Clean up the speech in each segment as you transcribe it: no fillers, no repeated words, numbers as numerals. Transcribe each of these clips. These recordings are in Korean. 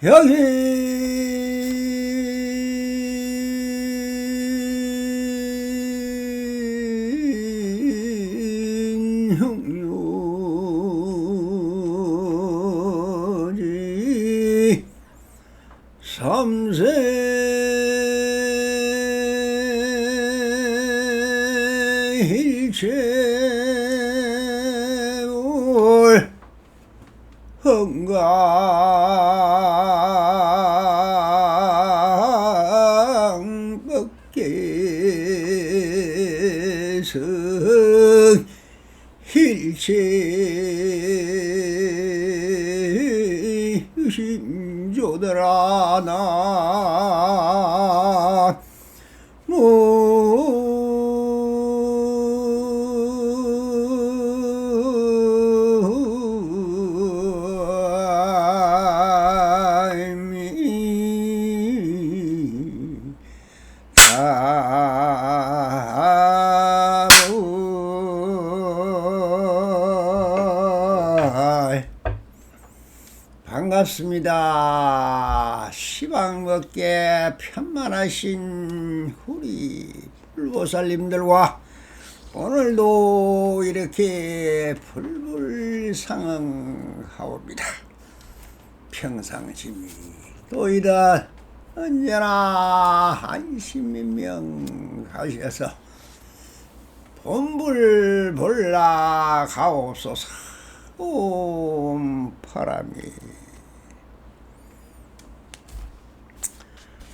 여기 흉유지 삼세 일체물 흥강법계성 일체 유심조더라 반갑습니다. 시방법계 편만하신 우리 불보살님들과 오늘도 이렇게 불불상응하옵니다. 평상심이 또 이런 언제나 안심민명하셔서 본불볼라 가옵소서. 옴 파람이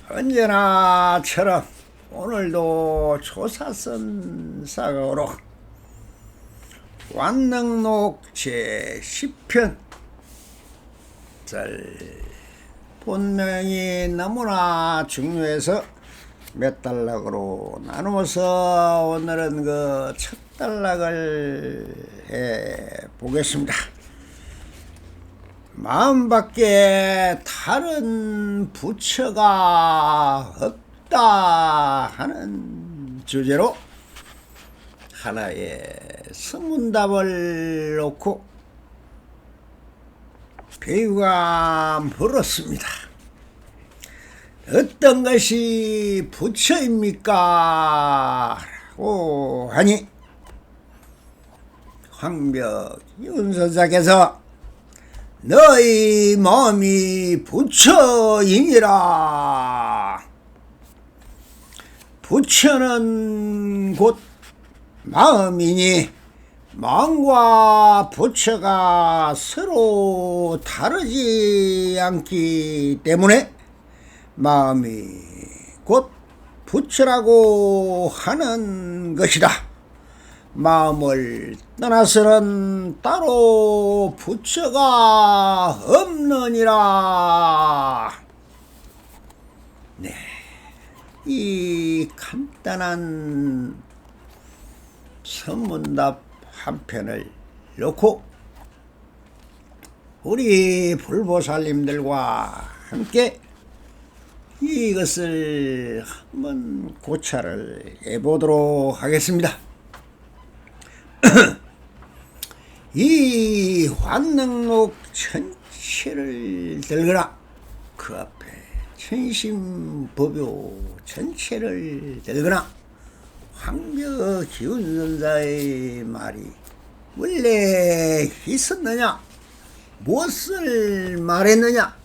언제나처럼 오늘도 조사선사거로 완능록 제10편 본명이 너무나 중요해서 몇 단락으로 나누어서 오늘은 그 첫 단락을 해 보겠습니다. 마음밖에 다른 부처가 없다 하는 주제로 하나의 서문답을 놓고 배우가 물었습니다. 어떤 것이 부처입니까? 라고 하니 황벽 윤선사께서 너희 마음이 부처이니라. 부처는 곧 마음이니 마음과 부처가 서로 다르지 않기 때문에 마음이 곧 부처라고 하는 것이다. 마음을 떠나서는 따로 부처가 없느니라. 네, 이 간단한 선문답 한 편을 놓고 우리 불보살님들과 함께 이것을 한번 고찰을 해보도록 하겠습니다. 이 환능록 전체를 들거나 그 앞에 천심법요 전체를 들거나 황벽 기운선사의 말이 원래 있었느냐, 무엇을 말했느냐,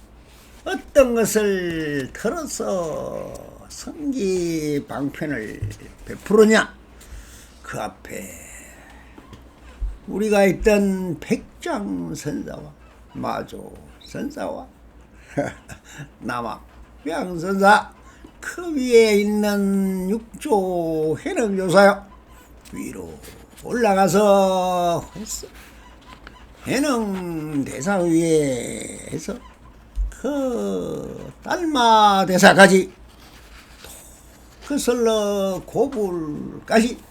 어떤 것을 들어서 성기방편을 베풀었냐, 그 앞에 우리가 있던 백장선사와 마조선사와 남학병선사 그 위에 있는 육조 해능조사요 위로 올라가서 해능대사 위에 해서 그 달마대사까지 그 설러 고불까지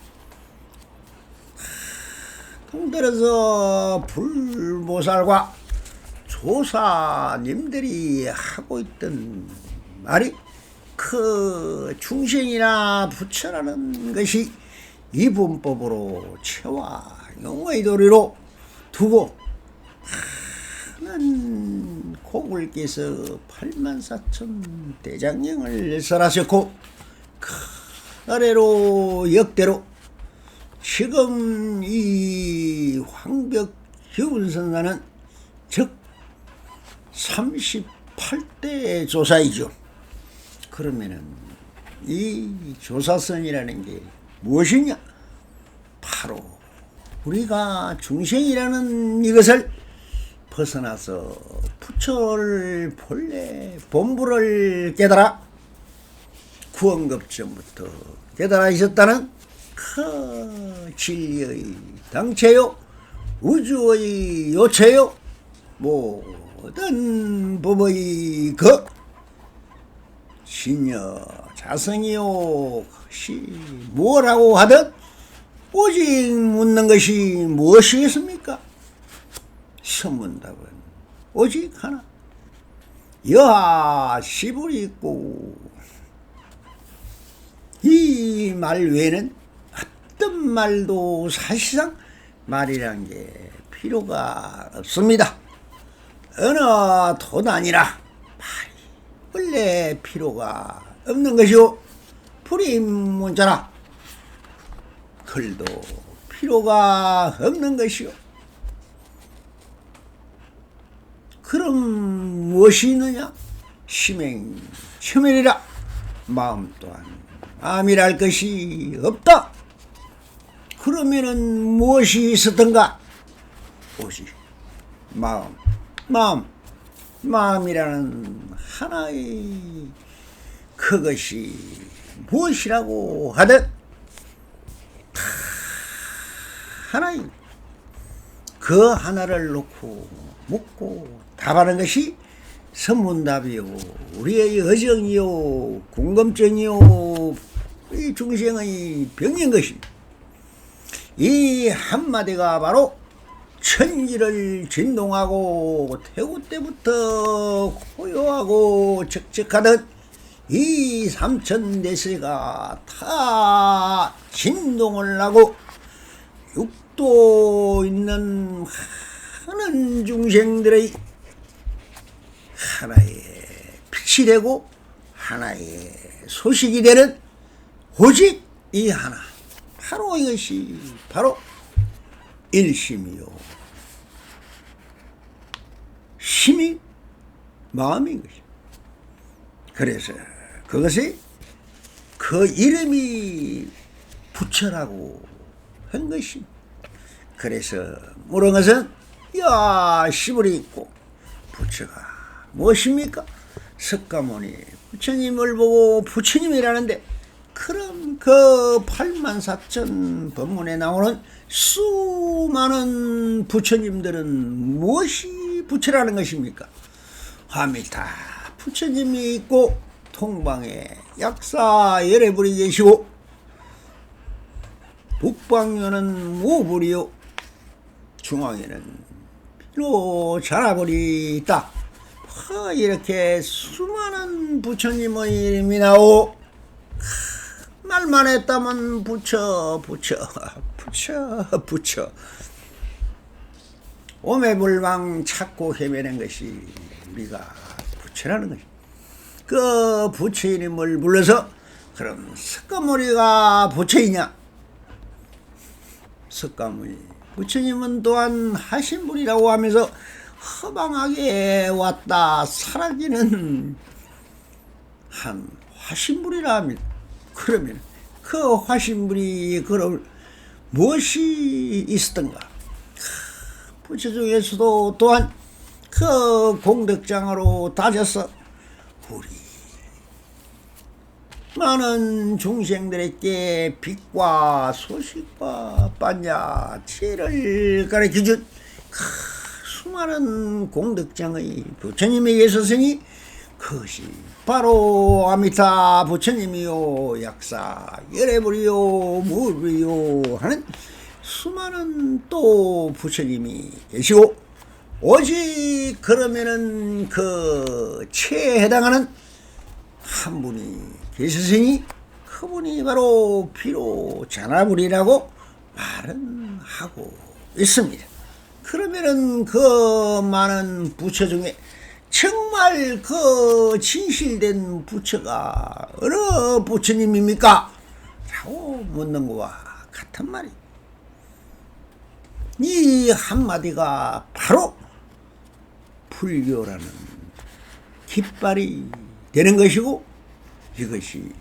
통들어서 불보살과 조사님들이 하고 있던 말이 그 중생이나 부처라는 것이 이분법으로 체와 용의 도리로 두고 하는 고불께서 84,000 대장경을 설하셨고 그 아래로 역대로 지금 이 황벽기운선사는 즉 38대 조사이죠. 그러면은 이 조사선이라는 게 무엇이냐? 바로 우리가 중생이라는 이것을 벗어나서 부처를 본래 본부를 깨달아 구원급전부터 깨달아 있었다는 그 진리의 당체요, 우주의 요체요, 모든 법의 그 진여 자성이요, 그것이 뭐라고 하든 오직 묻는 것이 무엇이겠습니까? 선문답은 오직 하나. 여하 시불이 있고 이 말 외에는 어떤 말도 사실상 말이란 게 필요가 없습니다. 어느 도단이나 말이 원래 필요가 없는 것이요, 불임문자라 글도 필요가 없는 것이요. 그럼 무엇이 있느냐? 심행 체멸이라. 마음 또한 암이랄 것이 없다. 그러면은 무엇이 있었던가? 오직 마음이라는 하나의 그것이 무엇이라고 하든 하나의 그 하나를 놓고 묻고 답하는 것이 선문답이요, 우리의 여정이요, 궁금증이요, 이 중생의 병인 것입니다. 이 한마디가 바로 천지를 진동하고 태고 때부터 고요하고 적적하던 이 삼천대세가 다 진동을 하고 육도 있는 많은 중생들의 하나의 빛이 되고 하나의 소식이 되는 오직 이 하나, 바로 이것이 바로 일심이요 심이 마음인 것입니다. 그래서 그것이 그 이름이 부처라고 한 것입니다. 그래서 모르는 것은 야 시불이 있고 부처가 무엇입니까? 석가모니 부처님을 보고 부처님이라는데, 그럼 그 84,000 법문에 나오는 수많은 부처님들은 무엇이 부처라는 것입니까? 화밀타 부처님이 있고 통방에 약사 열애불이 계시고 북방에는 무불이요 중앙에는 비로 자라불이 있다. 이렇게 수많은 부처님의 이름이 나오고 말만 했다면 부처 오매불망 찾고 헤매는 것이 우리가 부처라는 것입니다. 그 부처 이름을 불러서 그럼 석가모니가 부처이냐? 석가모니 부처님은 또한 하신 분이라고 하면서 허망하게 왔다 사라지는 한 화신불이라 합니다. 그러면 그 화신불이 그럼 무엇이 있었던가? 부처 중에서도 또한 그 공덕장으로 다져서 우리 많은 중생들에게 빛과 소식과 반야 지혜를 가르쳐준 수많은 공덕장의 부처님에게 있었으니 그것이 바로 아미타 부처님이요 약사 열애불이요 무불이요 하는 수많은 또 부처님이 계시고, 오직 그러면은 그 체에 해당하는 한 분이 계셨으니 그분이 바로 비로 자나불이라고 말은 하고 있습니다. 그러면은 그 많은 부처 중에 정말 그 진실된 부처가 어느 부처님입니까? 라고 묻는 것과 같은 말이. 이 한마디가 바로 불교라는 깃발이 되는 것이고, 이것이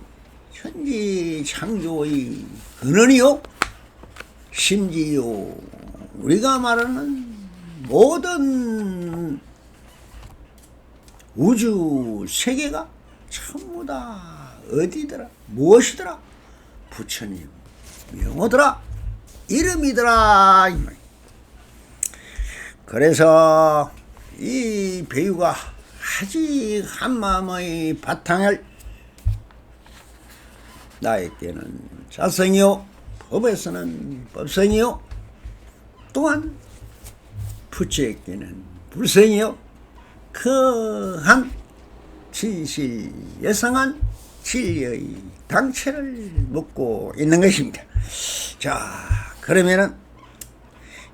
천지 창조의 근원이요, 심지어 우리가 말하는 모든 우주 세계가 전부 다 어디더라, 무엇이더라? 부처님 명호더라, 이름이더라. 그래서 이 배우가 아직 한마음의 바탕을 나에게는 자성이요, 법에서는 법성이요, 또한 부처에게는 불성이요, 그한 진실 여성한 진리의 당체를 묻고 있는 것입니다. 자, 그러면은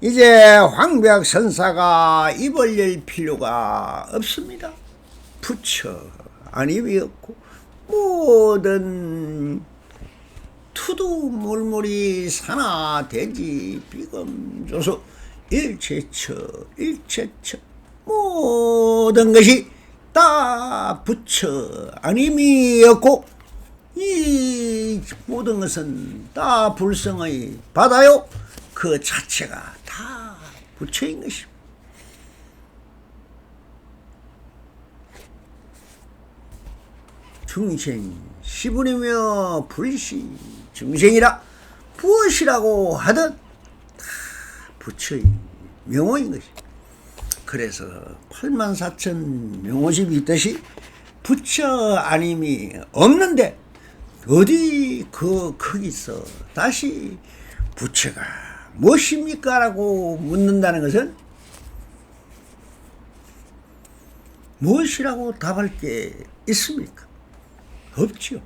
이제 황벽 선사가 입을 열 필요가 없습니다. 부처 아니었고 모든 투두물물이 산하 대지 비검조소 일체처 모든 것이 다 부처 아님이었고, 이 모든 것은 다 불성의 바다요, 그 자체가 다 부처인 것입니다. 중생 시분이며 불시 중생이라 무엇이라고 하든 다 부처의 명호인 것입니다. 그래서 84,000 명호집이 있듯이 부처 아님이 없는데 어디 거기서 다시 부처가 무엇입니까? 라고 묻는다는 것은 무엇이라고 답할 게 있습니까? 없지요.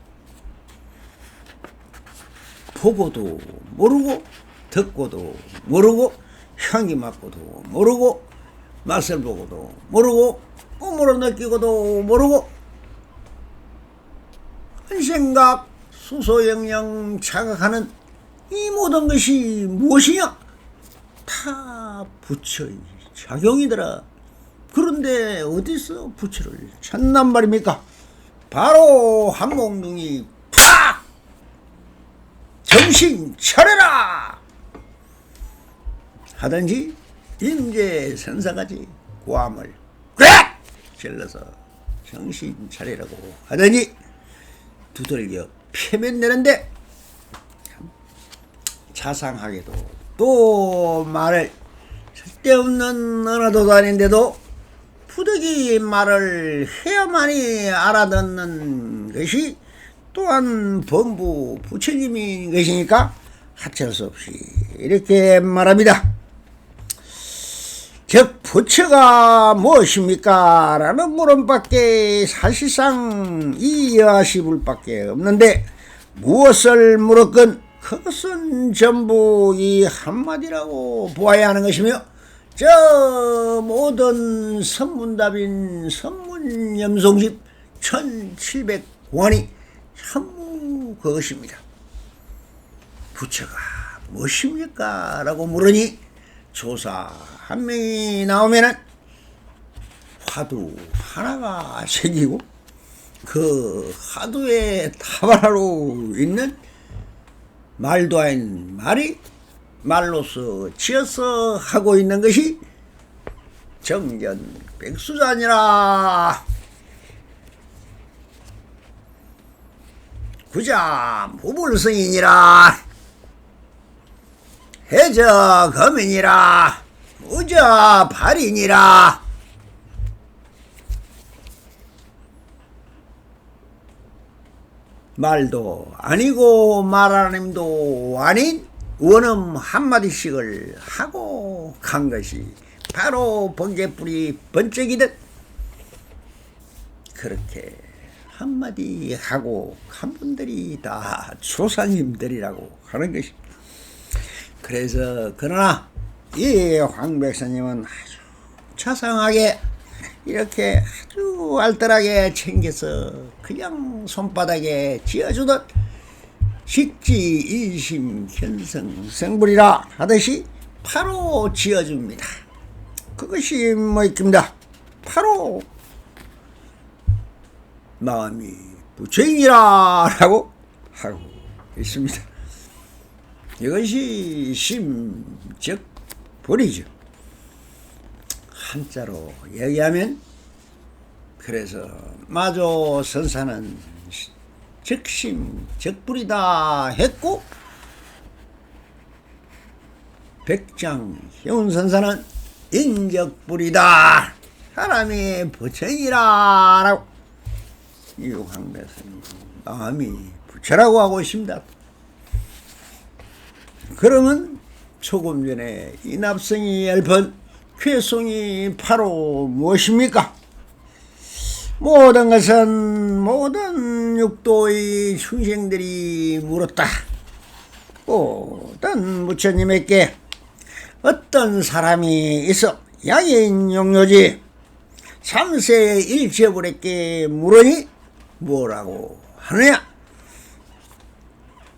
보고도 모르고 듣고도 모르고 향기 맡고도 모르고 맛을 보고도 모르고 꿈으로 느끼고도 모르고 한 생각 수소영령 자각하는 이 모든 것이 무엇이냐? 다 부처의 작용이더라. 그런데 어디서 부처를 찾난 말입니까? 바로 한몽둥이 팍! 정신 차려라! 하든지 임재선사까지 고함을 꽉! 질러서 정신 차리라고 하더니 두들겨 패면 되는데, 자상하게도 또 말을 쓸데없는 언어도 아닌데도 부득이 말을 해야만이 알아듣는 것이 또한 범부 부처님인 것이니까 하찮을 수 없이 이렇게 말합니다. 즉 부처가 무엇입니까? 라는 물음밖에 사실상 이 여하시불밖에 없는데, 무엇을 물었건 그것은 전부 이 한마디라고 보아야 하는 것이며, 저 모든 선문답인 선문염송집 1700공안이 전부 그것입니다. 부처가 무엇입니까? 라고 물으니 조사 한 명이 나오면은 화두 하나가 생기고, 그 화두에 답하러 있는 말도 아닌 말이 말로서 지어서 하고 있는 것이 정견백수자니라. 구자 무불성이니라. 해저 거민이라. 무저 발이니라. 말도 아니고 말하님도 아닌 원음 한마디씩을 하고 간 것이 바로 번개불이 번쩍이듯 그렇게 한마디 하고 간 분들이 다 조상님들이라고 하는 것입니다. 그래서 그러나 이 황 백사님은 아주 자상하게 이렇게 아주 알뜰하게 챙겨서 그냥 손바닥에 쥐어주듯 식지 인심 견성 생불이라 하듯이 바로 쥐어줍니다. 그것이 뭐입니다. 바로 마음이 부처이니라 라고 하고 있습니다. 이것이 심즉 불이죠. 한자로 얘기하면 그래서 마조 선사는 즉심 즉불이다 했고 백장 효운 선사는 인적불이다 사람이 부처이라 라고 이용한 것은 마음이 부처라고 하고 있습니다. 그러면 조금 전에 이납성이 읊은 쾌송이 바로 무엇입니까? 모든 것은 모든 육도의 충생들이 물었다. 모든 부처님에게 어떤 사람이 있어 양인 용료지 삼세 일체불에게 물으니 뭐라고 하느냐?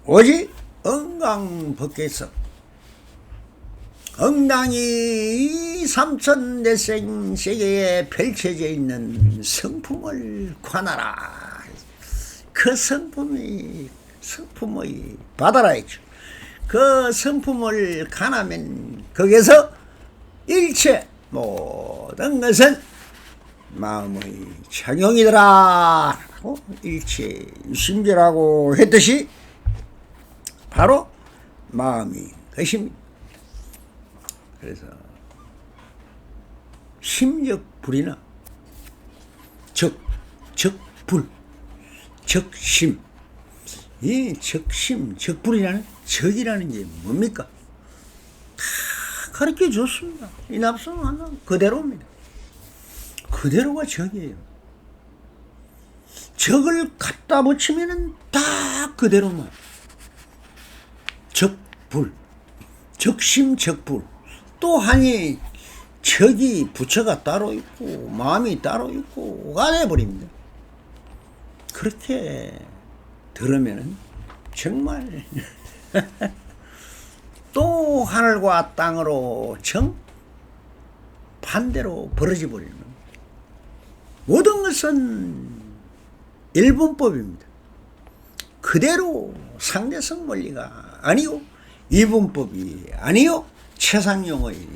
오직 엉강법계에서 엉당이 이 삼천대생 세계에 펼쳐져 있는 성품을 관하라. 그 성품의 바다라 했죠. 그 성품을 관하면 거기서 일체 모든 것은 마음의 작용이더라 하고 일체 유심제라고 했듯이 바로 마음이 것입니다. 그래서 심적불이나 적불, 적심, 이 적심, 적불이라는 적이라는 게 뭡니까? 다 가르쳐 줬습니다. 이 납성은 그대로입니다. 그대로가 적이에요. 적을 갖다 붙이면은 다 그대로만. 적불, 적심, 적불. 또한이 적이 부처가 따로 있고 마음이 따로 있고 가 돼버립니다. 그렇게 들으면은 정말 또 하늘과 땅으로 정반대로 벌어져 버리는 모든 것은 일분법입니다. 그대로 상대성 원리가 아니요 이분법이 아니요 최상용의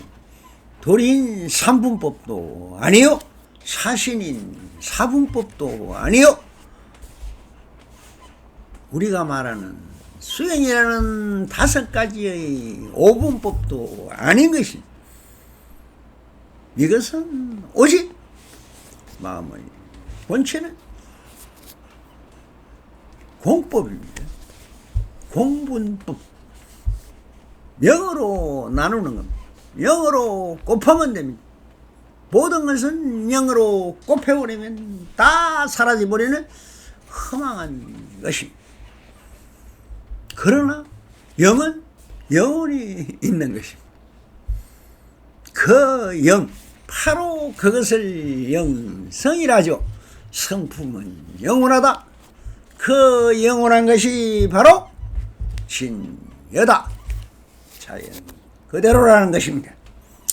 도리인 삼분법도 아니요 사신인 사분법도 아니요 우리가 말하는 수행이라는 5가지의 오분법도 아닌 것이 이것은 오직 마음의 본체는 공법입니다. 공분법. 영으로 나누는 겁니다. 영으로 곱하면 됩니다. 모든 것은 영으로 곱해버리면 다 사라져버리는 허망한 것입니다. 그러나 영은 영원히 있는 것입니다. 그 영, 바로 그것을 영성이라죠. 성품은 영원하다. 그 영원한 것이 바로 진여다. 자연 그대로라는 것입니다.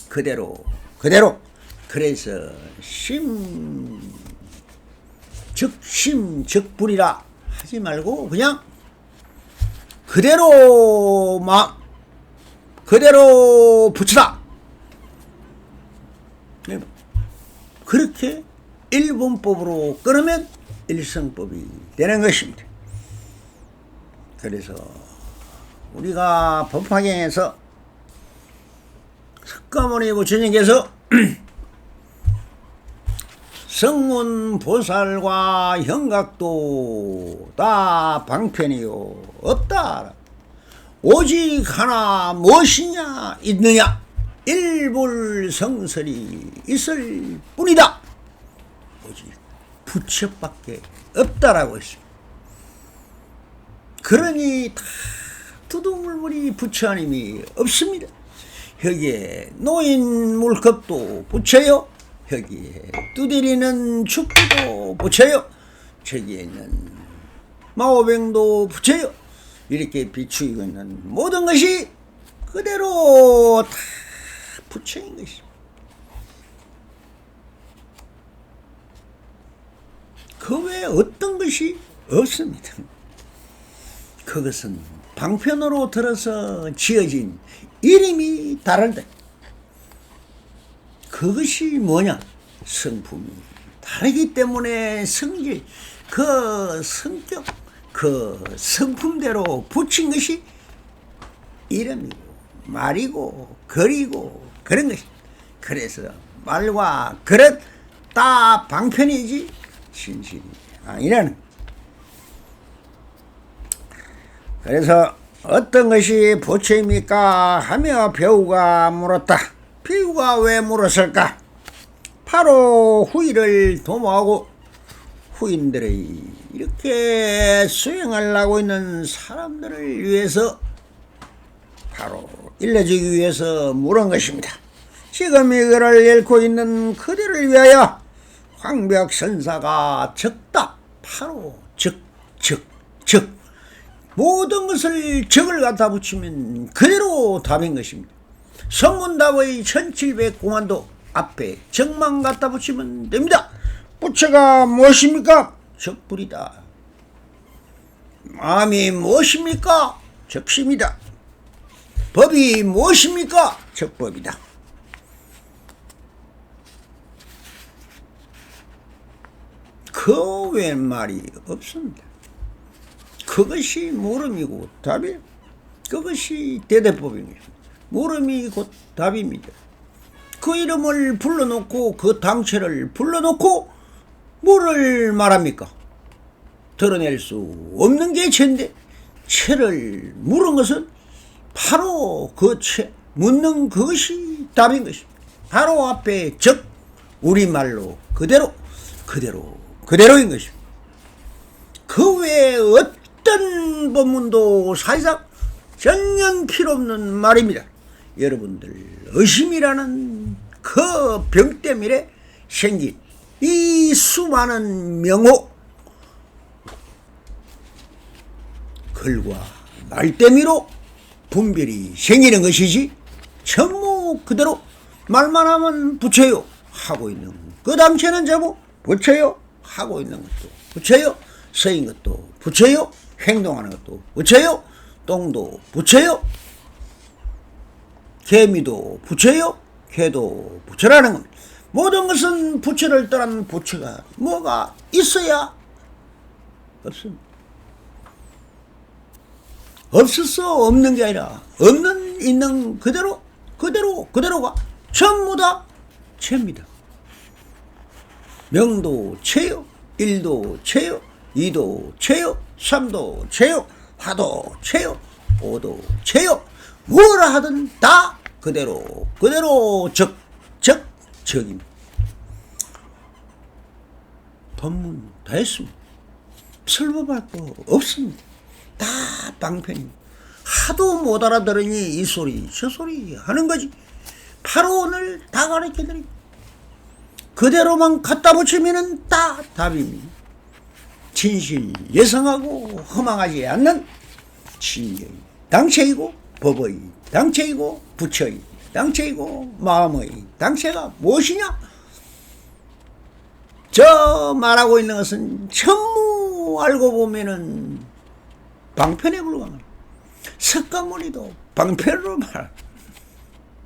그대로. 그래서 즉심즉불이라 하지 말고 그냥 그대로 부처다. 그렇게 일본법으로 끊으면 일성법이 되는 것입니다. 그래서 우리가 법화경에서 석가모니 부처님께서 성문보살과 형각도 다 방편이요 없다. 오직 하나 무엇이냐 있느냐 일불성설이 있을 뿐이다. 오직 부처밖에 없다라고 했습니다. 그러니 다 두두물물이 부처 아님이 없습니다. 여기에 노인물급도 부처요, 여기에 두드리는 축구도 붙여요. 저기에는 마오뱅도 붙여요. 이렇게 비추이고 있는 모든 것이 그대로 다 붙여인 것입니다. 그 외에 어떤 것이 없습니다. 그것은 방편으로 들어서 지어진 이름이 다른데, 그것이 뭐냐? 성품이 다르기 때문에 성질, 그 성격, 그 성품대로 붙인 것이 이름이고 말이고 글이고 그런 것입니다. 그래서 말과 글은 다 방편이지 진실이 아니라는. 그래서 어떤 것이 부처입니까? 하며 배우가 물었다. 배우가 왜 물었을까? 바로 후일을 도모하고 후인들의 이렇게 수행하려고 있는 사람들을 위해서, 바로 일러주기 위해서 물은 것입니다. 지금 이거를 읽고 있는 그들을 위하여 황벽선사가 적답, 바로 즉 모든 것을 적을 갖다 붙이면 그대로 답인 것입니다. 성문답의 1700공안도 앞에 적만 갖다 붙이면 됩니다. 부처가 무엇입니까? 적불이다. 마음이 무엇입니까? 적심이다. 법이 무엇입니까? 적법이다. 그 외 말이 없습니다. 그것이 물음이고 답이에요. 그것이 대대법입니다. 물음이 곧 답입니다. 그 이름을 불러놓고 그 당체를 불러놓고 뭐를 말합니까? 드러낼 수 없는 게 죄인데, 죄를 물은 것은 바로 그 죄, 묻는 그것이 답인 것입니다. 바로 앞에 적, 우리말로 그대로인 것입니다. 그 외에 어떤 법문도 사실상 전혀 필요 없는 말입니다. 여러분들 의심이라는 그 병 때문에 생긴 이 수많은 명호, 글과 말 때문에 분별이 생기는 것이지, 전부 그대로 말만 하면 부처요 하고 있는 그 당체는 전부 부처요 하고 있는 것도 부처요, 서인 것도 부처요, 행동하는 것도 부처요, 똥도 부처요, 개미도 부처요, 개도 부처라는 겁니다. 모든 것은 부처를 떠난 부처가 뭐가 있어야 없습니다. 없어서 없는 게 아니라 없는 있는 그대로가 전부 다 죄입니다. 명도 죄요, 일도 죄요, 이도 죄요, 삼도 죄요, 화도 죄요, 오도 죄요. 뭘 하든 다 그대로 적입니다. 법문 다 했습니다. 설법할 거 없습니다. 다 방편입니다. 하도 못 알아들으니 이 소리 저 소리 하는 거지. 바로 오늘 다 가르쳐드립니다. 그대로만 갖다 붙이면 다 답입니다. 진실 예성하고 허망하지 않는 진리의 당체이고, 법의 당체이고, 부처의 당체이고, 마음의 당체가 무엇이냐? 저 말하고 있는 것은 전부 알고 보면은 방편에 불과합니다. 석가모니도 방편으로 말합니다.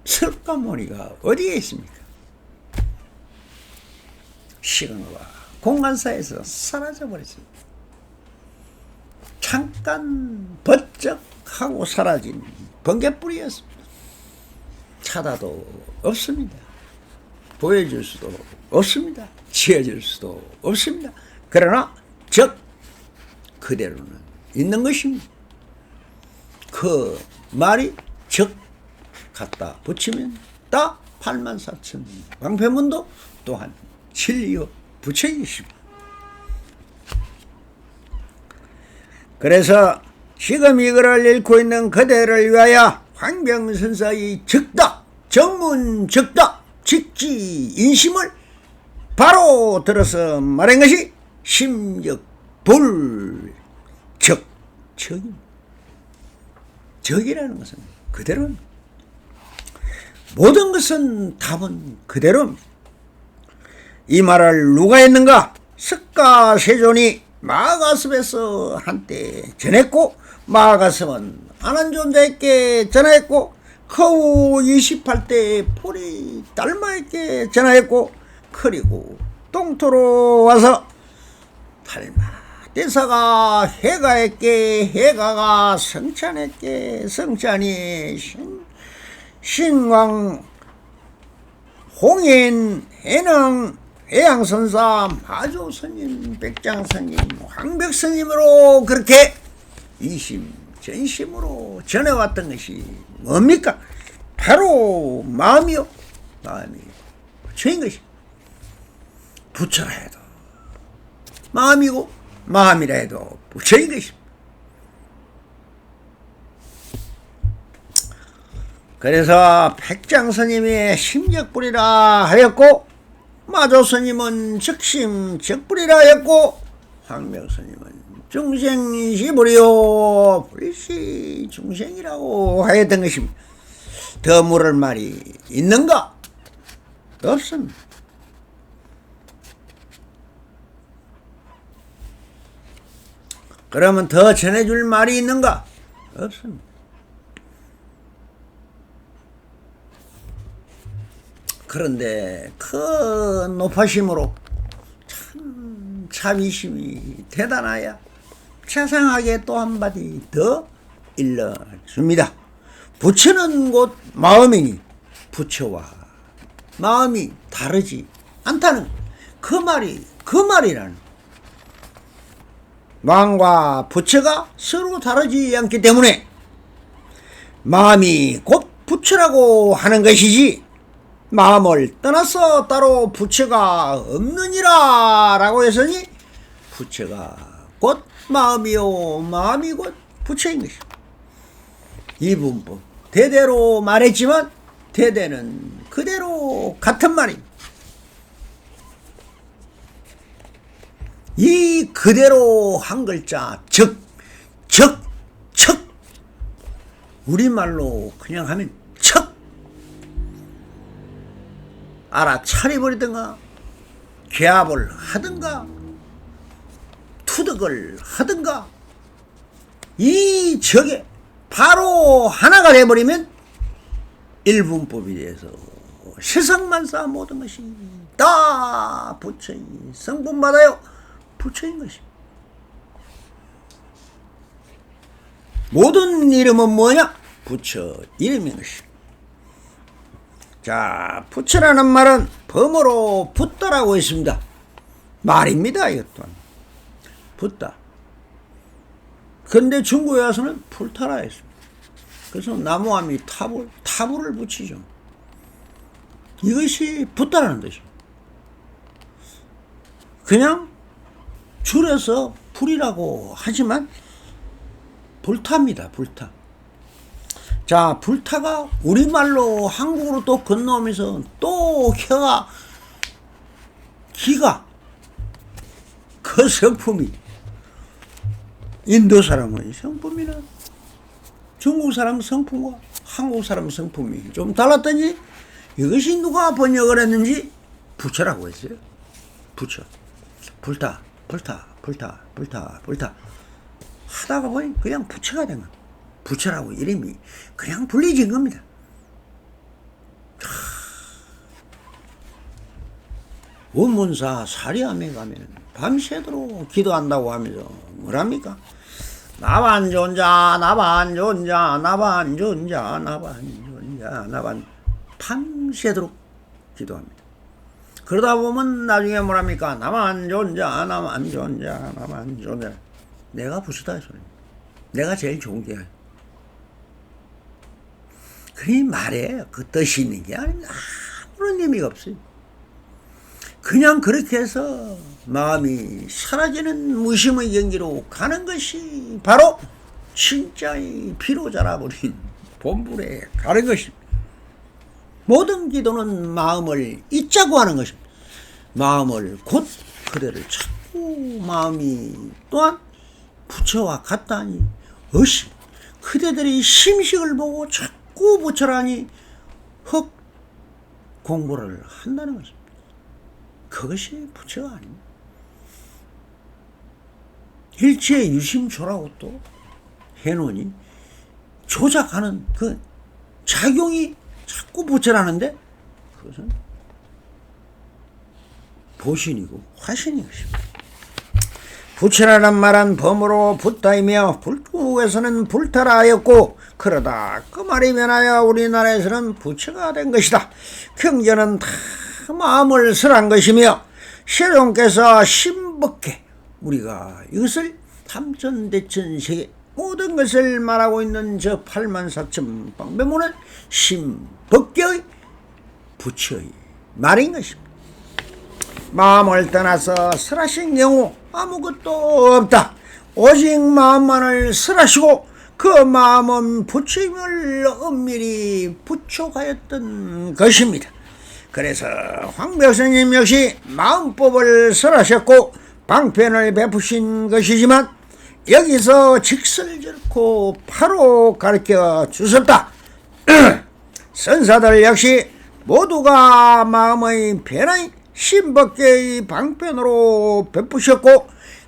석가모니가 어디에 있습니까? 시간과 공간사에서 사라져버렸습니다. 잠깐 번쩍하고 사라진 번개뿌리였습니다. 찾아도 없습니다. 보여줄 수도 없습니다. 지어줄 수도 없습니다. 그러나 즉 그대로는 있는 것입니다. 그 말이 즉 갖다 붙이면 다 84,000 방편문도 또한 진리요 부처이십니다. 그래서 지금 이거를 읽고 있는 그대를 위하여 황병선사의 즉다, 정문 즉다, 직지 인심을 바로 들어서 말한 것이 심적불적. 적이라는 것은 그대로입니다. 모든 것은 답은 그대로입니다. 이 말을 누가 했는가? 석가세존이 마가섭에서 한때 전했고, 마가섭은 아난존자에게 전하였고, 그후 28대 포리 달마에게 전하였고, 그리고 동토로 와서 달마 대사가 해가에게, 해가가 성찬에게, 성찬이 신왕 홍인 해능 해양선사 마조스님, 백장스님, 황벽스님으로 그렇게 이심전심으로 전해왔던 것이 뭡니까? 바로 마음이요. 마음이 부처인 것입니다. 부처라 해도 마음이고, 마음이라 해도 부처인 것입니다. 그래서 백장스님이 심적불이라 하였고, 마조스님은 적심적불이라 하였고, 황명스님은 중생시불이요 불시 중생이라고 하였던 것입니다. 더 물을 말이 있는가? 없습니다. 그러면 더 전해줄 말이 있는가? 없습니다. 그런데 그 높아심으로 참 자비심이 대단하여 자상하게 또 한마디 더 일러줍니다. 부처는 곧 마음이니 부처와 마음이 다르지 않다는 그 말이라는, 왕과 부처가 서로 다르지 않기 때문에 마음이 곧 부처라고 하는 것이지, 마음을 떠나서 따로 부처가 없느니라 라고 했으니 부처가 곧 마음이요 마음이 곧 부처인 것입니다. 이 문법 대대로 말했지만 대대는 그대로 같은 말입니다. 이 그대로 한 글자 적, 우리말로 그냥 하면 척, 알아차려버리든가 개합을 하든가 투득을 하든가, 이 적에 바로 하나가 돼버리면 일분법이 돼서 세상만사 모든 것이 다 부처의 성분받아요 부처인 것입니다. 모든 이름은 뭐냐? 부처 이름인 것입니다. 자, 부처라는 말은 범어로 붓다라고 했습니다. 말입니다. 이것도 붓다. 근데 중국에 와서는 풀타라 했습니다. 그래서 나무함이 타불을 붙이죠. 이것이 붓다라는 뜻입니다. 그냥 줄여서 불이라고 하지만 불타입니다. 불타. 자, 불타가 우리말로 한국으로 또 건너오면서 또 기가 그 성품이, 인도 사람의 성품이나 중국 사람 성품과 한국 사람 성품이 좀 달랐더니 이것이 누가 번역을 했는지 부처라고 했어요. 부처. 불타 하다가 보니 그냥 부처가 된 겁니다. 부처라고 이름이 그냥 불리진 겁니다. 원문사 사리암에 가면 밤새도록 기도한다고 하면서 뭐랍니까? 나반존자 밤새도록 기도합니다. 그러다 보면 나중에 뭐랍니까? 나만존자. 내가 부처다 소리입니다. 내가 제일 좋은 게 그리 말에 그 뜻이 있는 게 아닙니다. 아무런 의미가 없어요. 그냥 그렇게 해서 마음이 사라지는 무심의 경기로 가는 것이 바로 진짜의 피로 자라버린 본불에 가는 것입니다. 모든 기도는 마음을 잊자고 하는 것입니다. 마음을 곧 그대를 찾고 마음이 또한 부처와 같다니 어시 그대들이 심식을 보고 자꾸 부처라니 헉 공부를 한다는 것입니다. 그것이 부처가 아닙니다. 일체 유심초라고 또 해놓으니 조작하는 그 작용이 자꾸 부처라는데 그것은 보신이고 화신인 것입니다. 부처라는 말은 범으로 붓다이며 불국에서는 불타라 하였고 그러다 그 말이 변하여 우리나라에서는 부처가 된 것이다. 경전은 다 마음을 설한 것이며 세종께서 신법계 우리가 이것을 삼천대천세계 모든 것을 말하고 있는 저 84,000 방배문은 신법계의 부처의 말인 것입니다. 마음을 떠나서 설하신 경우 아무것도 없다. 오직 마음만을 설하시고 그 마음은 부처임을 엄밀히 부촉하였던 것입니다. 그래서 황벽스님 역시 마음법을 설하셨고 방편을 베푸신 것이지만 여기서 직설절코 바로 가르쳐 주셨다. 선사들 역시 모두가 마음의 변의 신법계의 방편으로 베푸셨고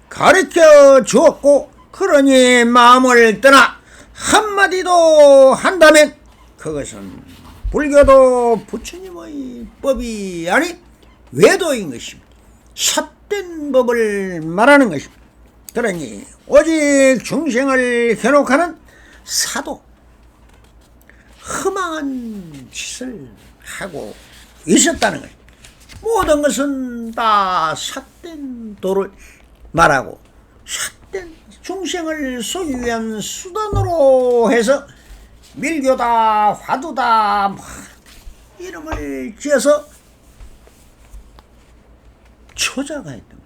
가르쳐 주었고 그러니 마음을 떠나 한마디도 한다면 그것은 불교도 부처님의 법이 아닌 외도인 것입니다. 삿된 법을 말하는 것입니다. 그러니 오직 중생을 현혹하는 사도 흠망한 짓을 하고 있었다는 것입니다. 모든 것은 다 삿된 도를 말하고 삿된 중생을 속이기 위한 수단으로 해서 밀교다 화두다 이름을 지어서 초자가 했던 거예요.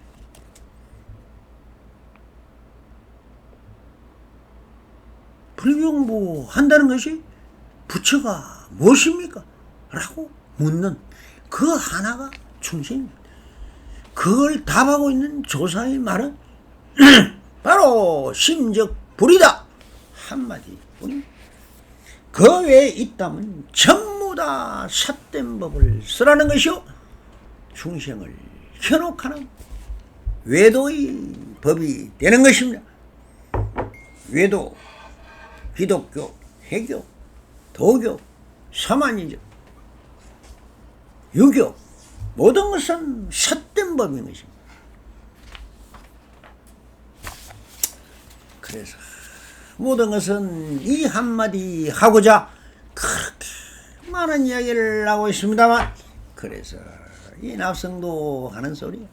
불교공부 한다는 것이 부처가 무엇입니까? 라고 묻는 그 하나가 중생입니다. 그걸 답하고 있는 조사의 말은 바로 심적 불이다 한마디 뿐입니다. 그 외에 있다면 전부 다 삿된 법을 쓰라는 것이요 중생을 현혹하는 외도의 법이 되는 것입니다. 외도, 기독교, 해교, 도교, 사만이죠. 유교 모든 것은 삿된 법인 것입니다. 그래서 모든 것은 이 한마디 하고자 그렇게 많은 이야기를 하고 있습니다만 그래서 이 납성도 하는 소리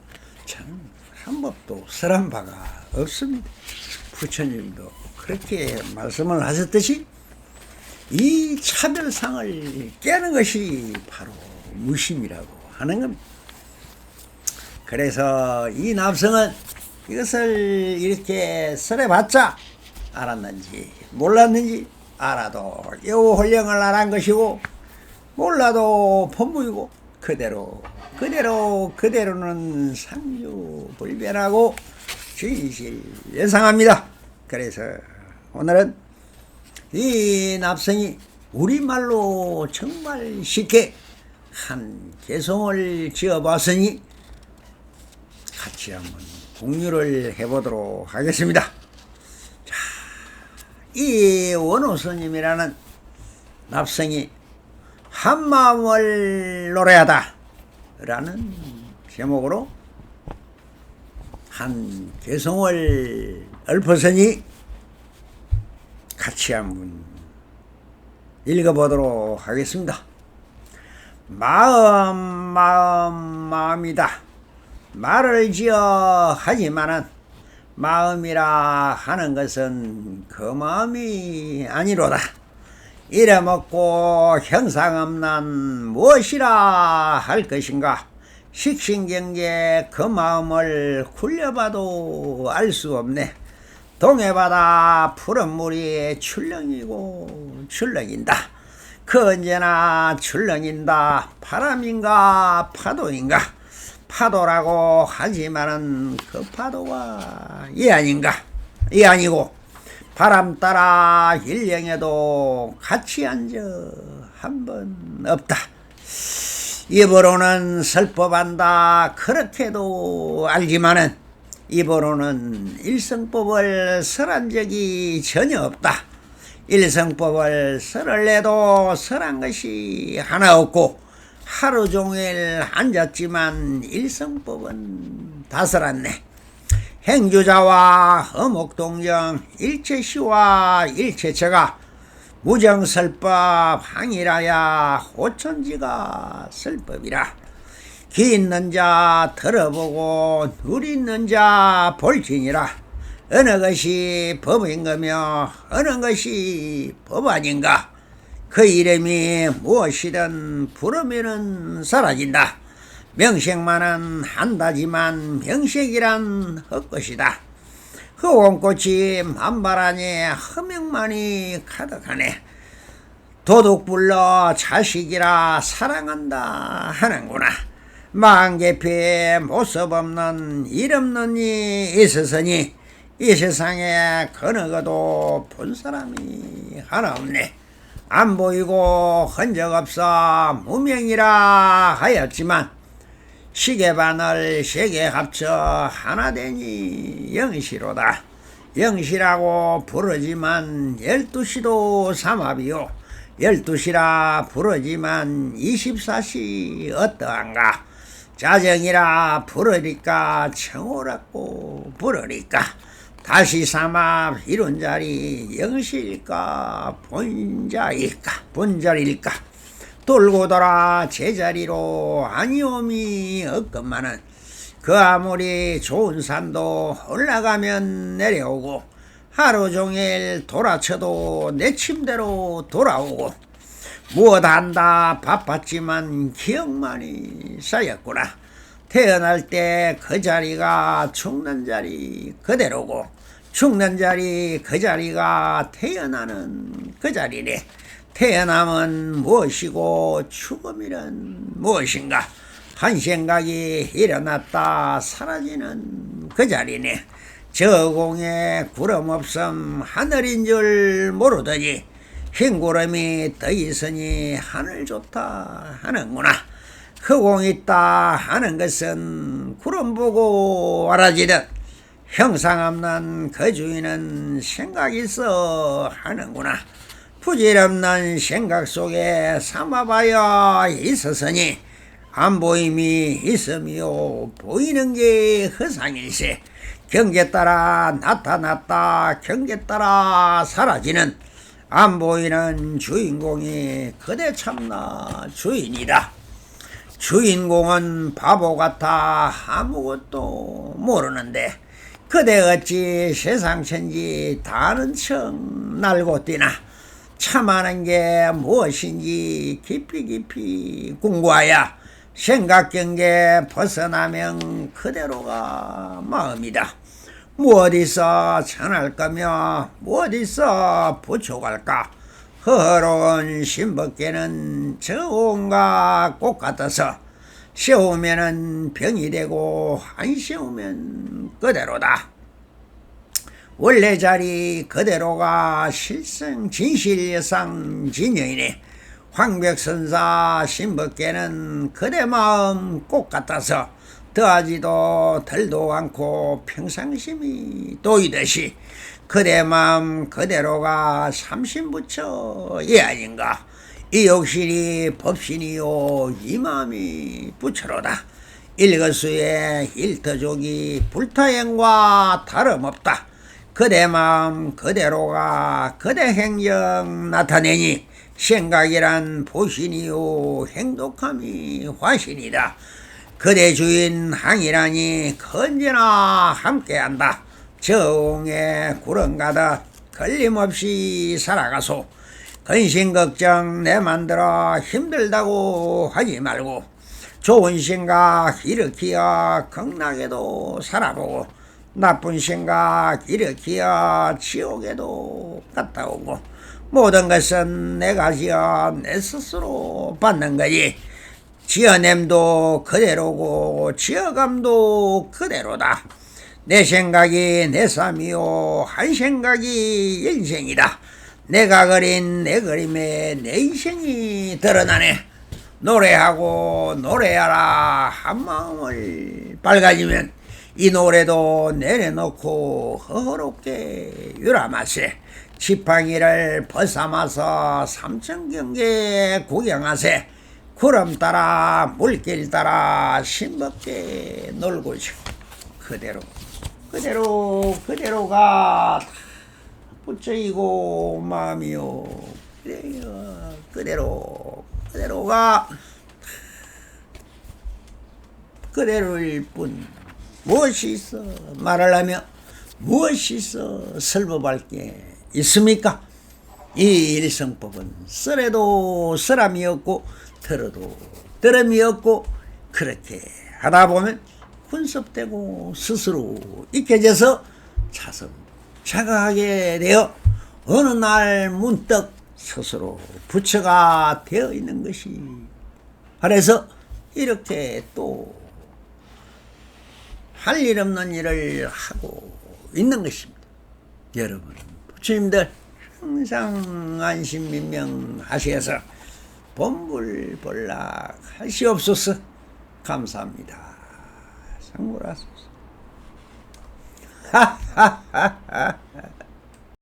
참 한 법도 설한 바가 없습니다. 부처님도 그렇게 말씀을 하셨듯이 이 차별상을 깨는 것이 바로 무심이라고 하는 겁니다. 그래서 이 납성은 이것을 이렇게 설해봤자 알았는지 몰랐는지 알아도 여호홀령을 안 한 것이고 몰라도 법무이고 그대로는 상주불변하고 진실 예상합니다. 그래서 오늘은 이 납성이 우리말로 정말 쉽게 한 개성을 지어봤으니 같이 한번 공유를 해보도록 하겠습니다. 자, 이 원호스님이라는 납성이 한마음을 노래하다 라는 제목으로 한 개성을 읊었으니 같이 한번 읽어보도록 하겠습니다. 마음이다. 말을 지어 하지만은 마음이라 하는 것은 그 마음이 아니로다. 이래먹고 형상 없는 무엇이라 할 것인가. 식신경계 그 마음을 굴려봐도 알 수 없네. 동해바다 푸른 물이 출렁이고 출렁인다. 그 언제나 출렁인다. 바람인가 파도인가. 파도라고 하지만은 그 파도가 이 아닌가? 이 아니고 바람 따라 일령에도 같이 앉아 한 번 없다. 입으로는 설법한다 그렇게도 알지만은 입으로는 일성법을 설한 적이 전혀 없다. 일성법을 설을 내도 설한 것이 하나 없고 하루 종일 앉았지만 일성법은 다 설았네. 행주자와 어목동정 일체시와 일체처가 무정설법 항이라야 호천지가 설법이라. 귀 있는 자 들어보고 눈 있는 자 볼지니라. 어느 것이 법인 거며 어느 것이 법 아닌가. 그 이름이 무엇이든 부르면은 사라진다. 명색만은 한다지만 명색이란 헛것이다. 흑원꽃이 만발하니 허명만이 가득하네. 도둑 불러 자식이라 사랑한다 하는구나. 만개피에 모습 없는 일 없는 이 있었으니 이 세상에 거느거도 본 사람이 하나 없네. 안 보이고 흔적 없어 무명이라 하였지만 시계바늘 세개 합쳐 하나 되니 영시로다. 영시라고 부르지만 12시도 삼합이요 12시라 부르지만 24시 어떠한가. 자정이라 부르니까 청호라고 부르니까 다시 삼합 이룬 자리 영시일까 본자일까 돌고 돌아 제자리로 아니옴이 없건만은 그 아무리 좋은 산도 올라가면 내려오고 하루 종일 돌아쳐도 내 침대로 돌아오고 무엇한다 바빴지만 기억만이 쌓였구나. 태어날 때 그 자리가 죽는 자리 그대로고 죽는 자리 그 자리가 태어나는 그 자리네. 태어남은 무엇이고 죽음이란 무엇인가. 한 생각이 일어났다 사라지는 그 자리네. 저 공에 구름 없음 하늘인 줄 모르더니 흰 구름이 떠 있으니 하늘 좋다 하는구나. 흑공 있다 하는 것은 구름 보고 알아지듯 형상 없는 그 주인은 생각 있어 하는구나. 부질없는 생각 속에 삼아봐야 있었으니 안 보임이 있음이요 보이는 게 허상일세. 경계 따라 나타났다 경계 따라 사라지는 안 보이는 주인공이 그대 참나 주인이다. 주인공은 바보 같아 아무것도 모르는데 그대 어찌 세상천지 다 아는 척 날고 뛰나. 참아는 게 무엇인지 깊이 궁구하여 생각경계 벗어나면 그대로가 마음이다. 무엇이서 전할 거며 무엇이서 부족할까. 허허로운 신법계는 저 온갖 꽃 같아서 세우면은 병이 되고 안 세우면 그대로다. 원래 자리 그대로가 실성 진실상 진여이네. 황백선사 신법계는 그대 마음 꽃 같아서 더하지도 덜도 않고 평상심이 또이듯이 그대 마음 그대로가 삼신부처 이 아닌가. 이 욕실이 법신이요 이 마음이 부처로다. 일거수의 일터족이 불타행과 다름없다. 그대 마음 그대로가 그대 행정 나타내니 생각이란 보신이요 행독함이 화신이다. 그대 주인 항이라니 언제나 함께한다. 저옹에 구름 가듯 걸림없이 살아가소. 근심 걱정 내 만들어 힘들다고 하지 말고 좋은 생각 일으키어 극락에도 살아보고 나쁜 생각 일으키어 지옥에도 갔다 오고 모든 것은 내가 지어 내 스스로 받는 거지. 지어냄도 그대로고 지어감도 그대로다. 내 생각이 내 삶이요 한 생각이 일생이다. 내가 그린 내 그림에 내 인생이 드러나네. 노래하고 노래하라 한 마음을 밝아지면 이 노래도 내려놓고 허허롭게 유람하세. 지팡이를 벗삼아서 삼천경계 구경하세. 구름 따라 물길 따라 싱겁게 놀고자. 그대로가 부처이고 마음이요. 그대로가 그대로일 뿐 무엇이 있어 말하려면 무엇이 있어 설법할 게 있습니까? 이 일성법은 쓰래도 쓰람이 없고 들어도 들음이 없고 그렇게 하다 보면 훈습되고 스스로 익혀져서 차츰 자각하게 되어 어느 날 문득 스스로 부처가 되어 있는 것이. 그래서 이렇게 또 할 일 없는 일을 하고 있는 것입니다. 여러분 부처님들 항상 안심민명하셔서 본불본락 하시옵소서. 감사합니다. 상고라소서. 하하하하